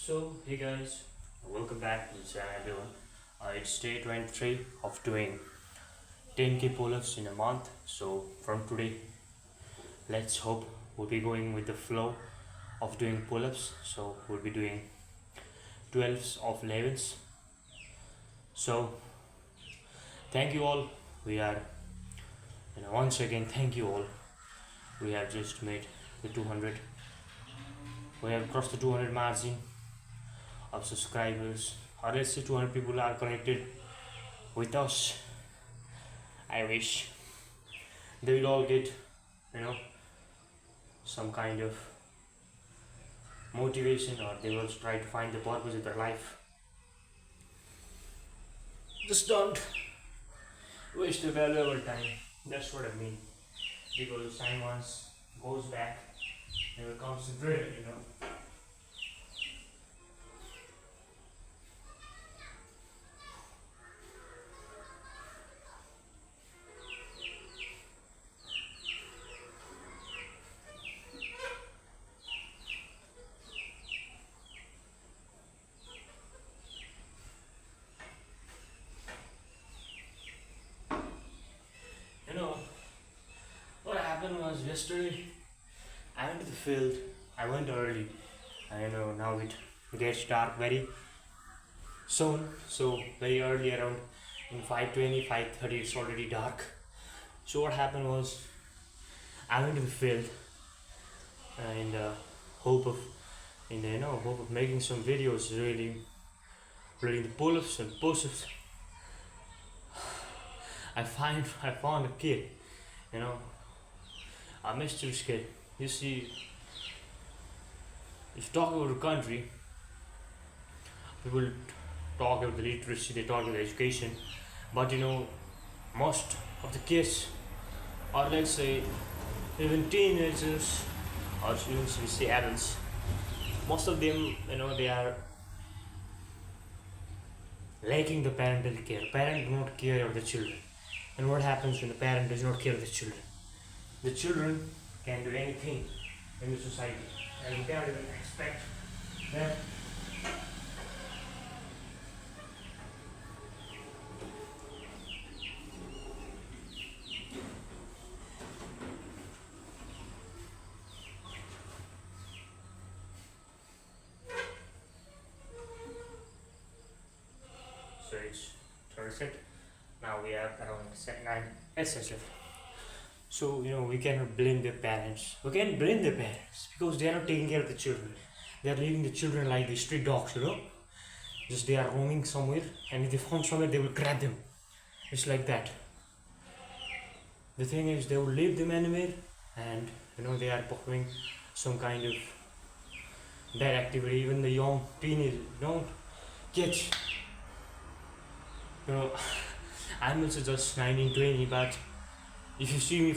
So, hey guys, welcome back to the channel everyone. It's day 23 of doing 10k pull-ups in a month. So, from today, let's hope we'll be going with the flow of doing pull-ups. So, we'll be doing 12s of 11s. So, thank you all. We are, once again, thank you all. We have just made the 200. We have crossed the 200 margin of subscribers, or let's say 200 people are connected with us. I wish they will all get some kind of motivation, or they will try to find the purpose of their life. Just don't waste the valuable time. That's what I mean, because time once goes back never comes again. You know, what happened was yesterday I went to the field. I went early. Now it gets dark very soon. So very early, around in 5:20, 5:30, it's already dark. So what happened was I went to the field in the hope of hope of making some videos, really the pull-ups and push-ups. I found a kid, a mischievous kid. You see, if you talk about the country, people talk about the literacy, they talk about the education, but most of the kids, or let's say even teenagers, or even we say adults, most of them, they are lacking the parental care. Parents do not care of the children. And what happens when the parent does not care of the children? The children can do anything in the society, and we cannot even expect them. So it's 36. Now we have around 9 essays left. So we cannot blame the parents. We can blame the parents because they are not taking care of the children. They are leaving the children like the street dogs. Just they are roaming somewhere, and if they found somewhere, they will grab them. It's like that. The thing is, they will leave them anywhere, and they are performing some kind of that activity. Even the young teenagers, kids. I'm also just 19, 20, but if you see me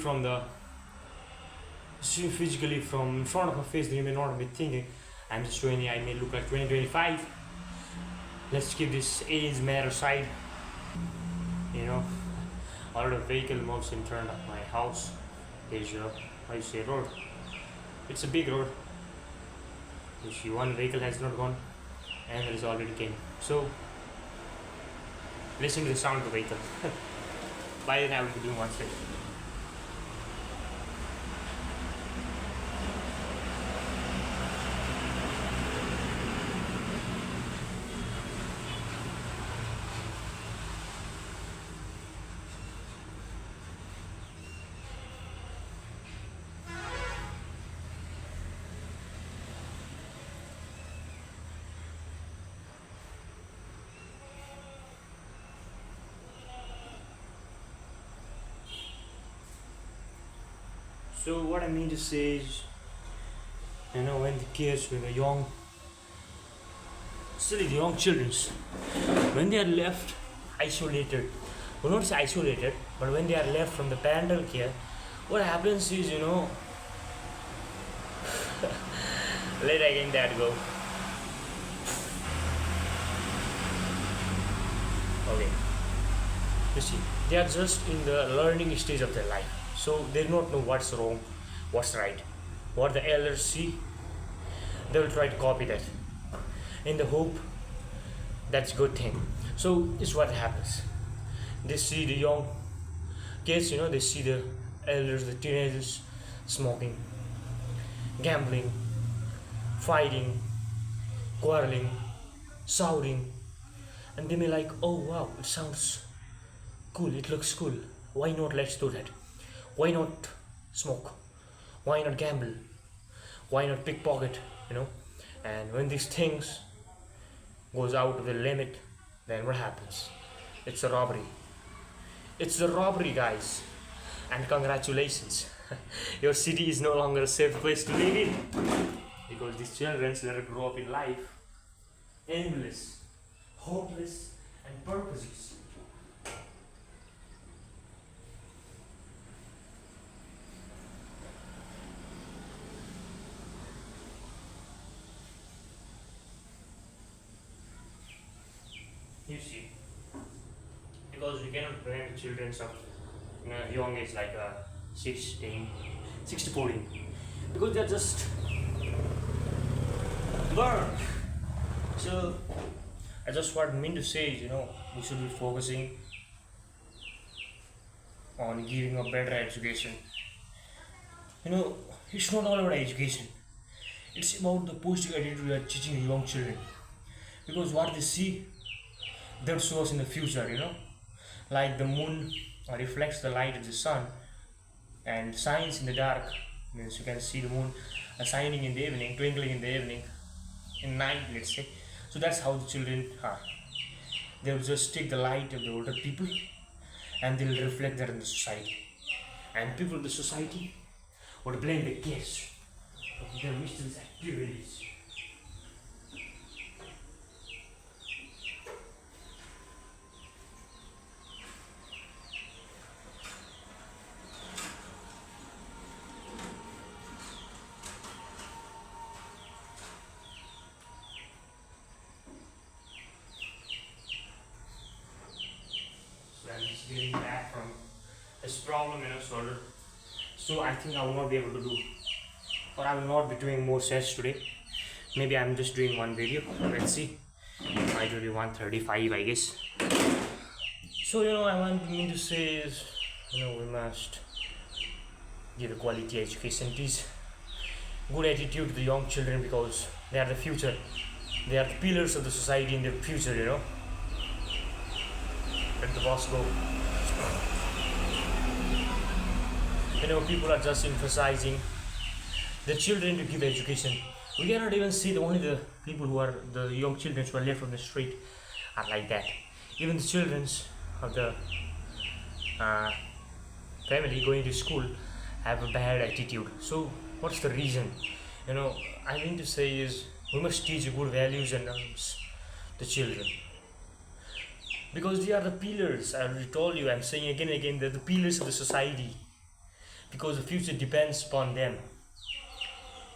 physically from in front of my face, then you may not be thinking I'm just 20. I may look like 20, 25. Let's keep this age matter aside. A lot of vehicle moves in front of my house. There's how you say road. It's a big road. You see, one vehicle has not gone, and there is already came. So listen to the sound of the vehicle. By then I will be doing one step. So what I mean to say is, when the kids, when the young, still the young children, when they are left isolated, well, not say isolated, but when they are left from the parental care, what happens is, let again that go. Okay. You see, they are just in the learning stage of their life. So they do not know what's wrong, what's right. What the elders see, they will try to copy that. in the hope that's good thing. So it's what happens. They see the young kids, they see the elders, the teenagers smoking, gambling, fighting, quarreling, shouting, and they may like, oh wow, it sounds cool, it looks cool. Why not let's do that? Why not smoke? Why not gamble? Why not pickpocket? You know? And when these things goes out of the limit, then what happens? It's a robbery. It's a robbery, guys. And congratulations. Your city is no longer a safe place to live in. Because these children will grow up in life aimless, hopeless, and purposeless. You see, because we cannot prevent children of young age like 16, 6 to 14, because they're just burned. So I just what I mean to say is, we should be focusing on giving a better education. It's not all about education. It's about the positive attitude we are teaching young children. Because what they see, that shows in the future. Like the moon reflects the light of the sun and shines in the dark. Means you can see the moon shining in the evening, twinkling in the evening, in night, let's say. So that's how the children are. They'll just take the light of the older people and they'll reflect that in the society. And people in the society would blame the kids for their mischievous activities. So I'm just getting back from this problem, solved. So I think I will not be able to do, or I will not be doing more sets today. Maybe I'm just doing one video. Let's see. It will be 135, I guess. So I want me to say is, we must give a quality education, teach good attitude to the young children because they are the future. They are the pillars of the society in the future. Let the boss go. People are just emphasizing the children to give education. We cannot even see only the people who are the young children who are left on the street are like that. Even the children of the family going to school have a bad attitude. So what's the reason? I mean to say is we must teach good values and norms to children because they are the pillars. I already told you. I'm saying again and again, they're the pillars of the society because the future depends upon them.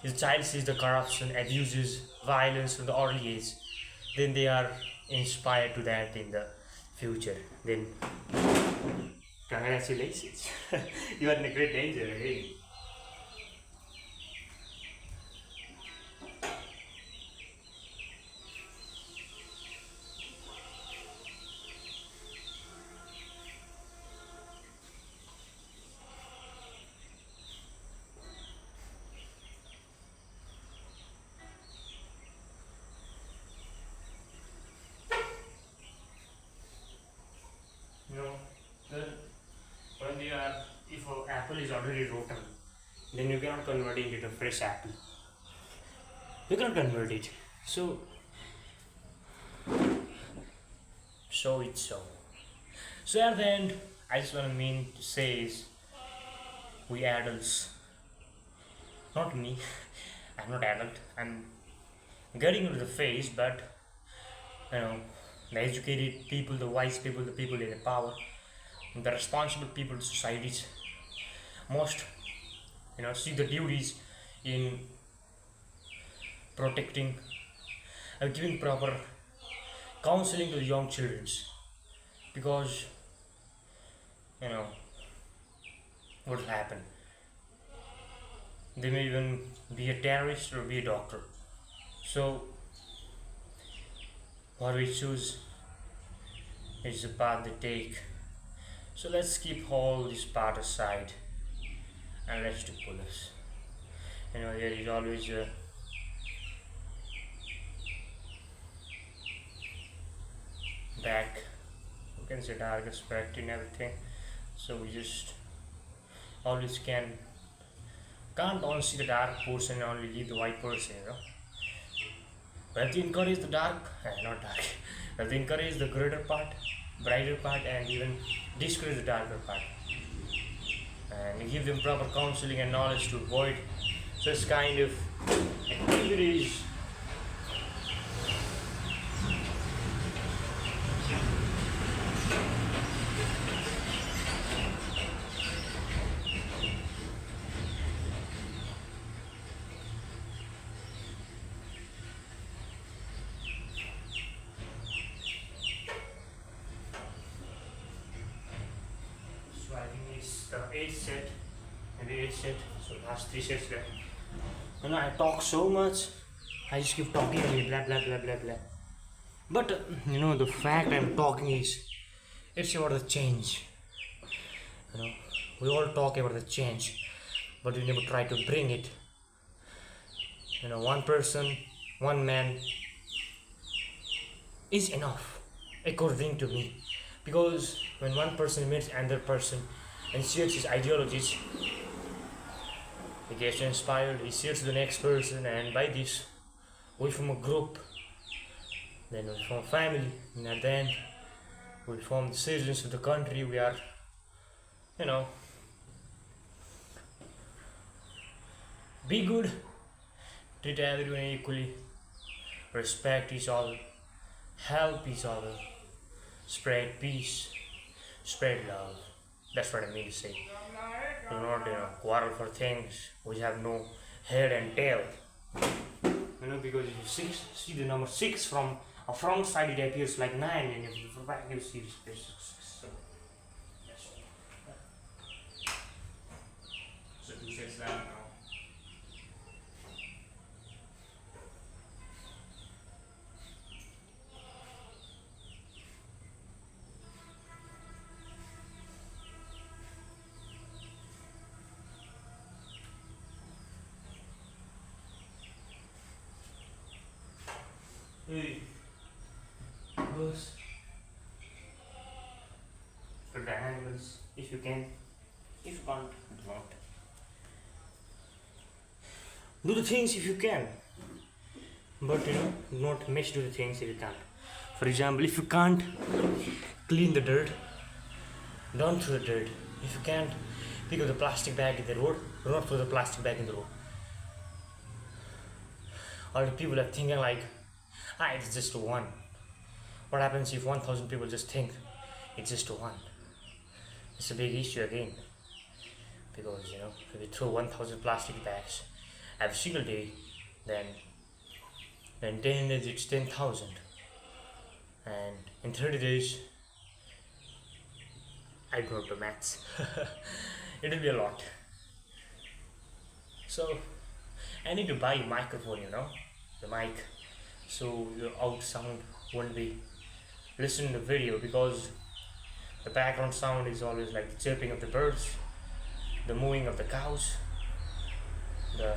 If the child sees the corruption, abuses, violence from the early age, then they are inspired to that in the future. Then congratulations, you are in a great danger again. Then when they are, if an apple is already rotten, then you cannot convert it into a fresh apple. You cannot convert it. So it's so. So at the end, I just want to mean to say is, we adults, not me, I'm not adult, I'm getting into the phase, but the educated people, the wise people, the people in the power, the responsible people in societies must see the duties in protecting and giving proper counseling to the young children because what will happen, they may even be a terrorist or be a doctor. So what we choose is the path they take. So let's keep all this part aside and let's do pull-ups. There is always a back, you can say dark aspect in everything. So we just always can't only see the dark portion and only leave the white portion. We have to encourage the dark, not dark. We have to encourage the brighter part, and even discourage the darker part, and give them proper counseling and knowledge to avoid such kind of activities. So I think it's the 8th set and the 8th set. So last 3 sets left. I talk so much. I just keep talking and blah blah blah blah blah. But the fact I'm talking is it's about the change. We all talk about the change, but we never try to bring it. One person, one man is enough, according to me. Because when one person meets another person and shares his ideologies, he gets inspired, he shares to the next person, and by this, we form a group, then we form a family, and at the end, we form the citizens of the country. We are, be good, treat everyone equally, respect each other, help each other, spread peace, spread love. That's what I mean to say. Do not quarrel for things which have no head and tail. Because if you see the number 6 from a front side, it appears like 9, and if you back, you see this 6. So that's all. So 2 sets left now. Hey, boss. For the angles, if you can. If you can't, don't. Do the things if you can, but not misdo the things if you can't. For example, if you can't clean the dirt, don't throw the dirt. If you can't pick up the plastic bag in the road, do not throw the plastic bag in the road. Or the people are thinking like, it's just one. What happens if 1,000 people just think it's just one? It's a big issue again. Because if you throw 1,000 plastic bags every single day, then 10 days it's 10,000, and in 30 days, I don't know maths. It will be a lot. So I need to buy a microphone, the mic, so your out sound won't be listening to the video, because the background sound is always like the chirping of the birds, the mooing of the cows, the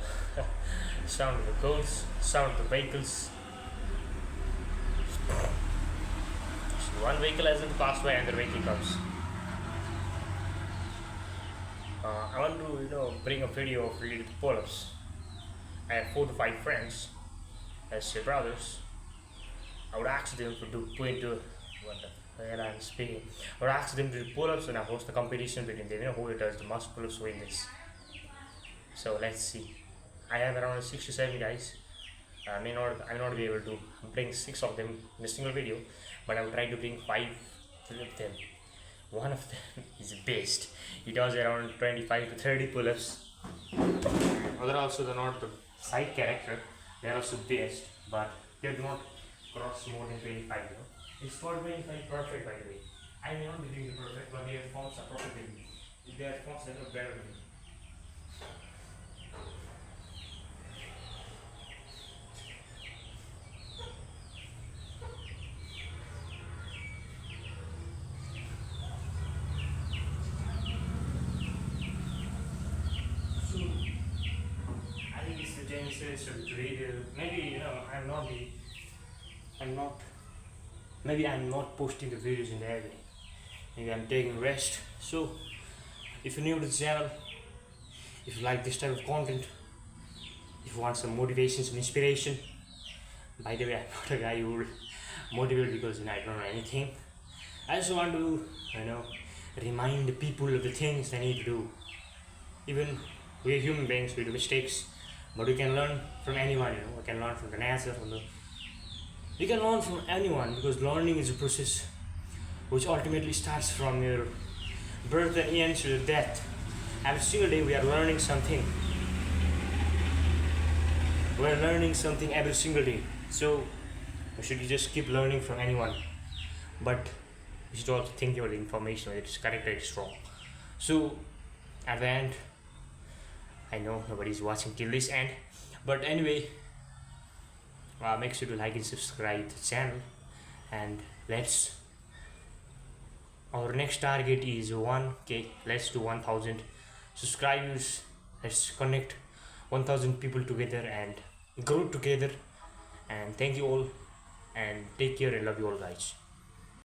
sound of the goats, sound of the vehicles. So one vehicle hasn't passed by, another vehicle comes. I want to bring a video of related to pull-ups. I have 4 to 5 friends as say brothers. I would ask them to what the hell I'm speaking. I would ask them to do pull-ups, and I host a competition between them. Who does the most pull-ups win this. So let's see. I have around 6 to 7 guys. I may not be able to bring 6 of them in a single video, but I will try to bring 5 of them. One of them is best. He does around 25 to 30 pull-ups. Other also they're not the side character. They are also best, but they do not cross more than 25. It's for 25 perfect, by the way. I may not be doing the perfect, but their fonts are perfect with me. If their fonts are not better with me. sentences or to read it. Maybe I'm not maybe I'm not posting the videos in the evening. Maybe I'm taking rest. So if you're new to the channel, if you like this type of content, if you want some motivation, some inspiration, by the way, I'm not a guy who will motivate because I don't know anything. I just want to remind the people of the things they need to do. Even we're human beings, we do mistakes, but we can learn from anyone. We can learn from the NASA, we can learn from anyone because learning is a process which ultimately starts from your birth and ends to your death. Every single day we are learning something. We are learning something every single day. So we should just keep learning from anyone. But we should also think about the information, whether it's correct or it's wrong. So at the end, I know nobody's watching till this end, but anyway, make sure to like and subscribe to the channel. And our next target is 1k. Let's do 1000 subscribers. Let's connect 1000 people together and grow together. And thank you all, and take care and love you all, guys.